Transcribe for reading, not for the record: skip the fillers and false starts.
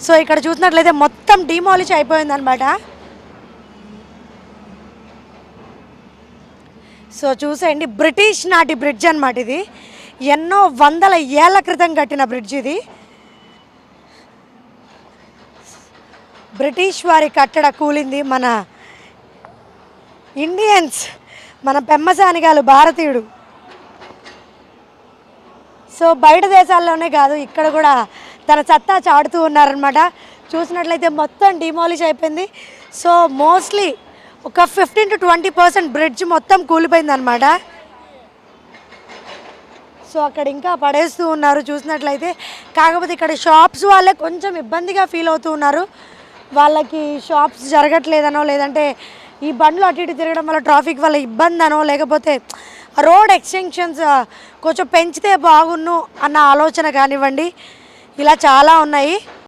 So ఇక్కడ చూసినట్లయితే మొత్తం డిమాలిష్ అయిపోయిందనమాట. సో చూసేయండి, బ్రిటిష్ నాటి బ్రిడ్జ్ అనమాట ఇది. ఎన్నో వందల ఏళ్ల క్రితం కట్టిన బ్రిడ్జ్ ఇది. బ్రిటిష్ వారి కట్టడ కూలింది మన ఇండియన్స్, మన పెమ్మసానిగాలు భారతీయుడు. సో బయట దేశాల్లోనే కాదు, ఇక్కడ కూడా తన సత్తా చాటుతూ ఉన్నారనమాట. చూసినట్లయితే మొత్తం డిమాలిష్ అయిపోయింది. సో మోస్ట్లీ ఒక 15 to 20% బ్రిడ్జ్ మొత్తం కూలిపోయిందనమాట. సో అక్కడ ఇంకా పడేస్తూ ఉన్నారు చూసినట్లయితే. కాకపోతే ఇక్కడ షాప్స్ వాళ్ళే కొంచెం ఇబ్బందిగా ఫీల్ అవుతూ ఉన్నారు. వాళ్ళకి షాప్స్ జరగట్లేదనో, లేదంటే ఈ బండ్లు అటు ఇటు తిరగడం వల్ల ట్రాఫిక్ వల్ల ఇబ్బంది అనో, లేకపోతే రోడ్ ఎక్స్టెన్షన్స్ కొంచెం పెంచితే బాగున్ను అన్న ఆలోచన కానివ్వండి, ఇలా చాలా ఉన్నాయి.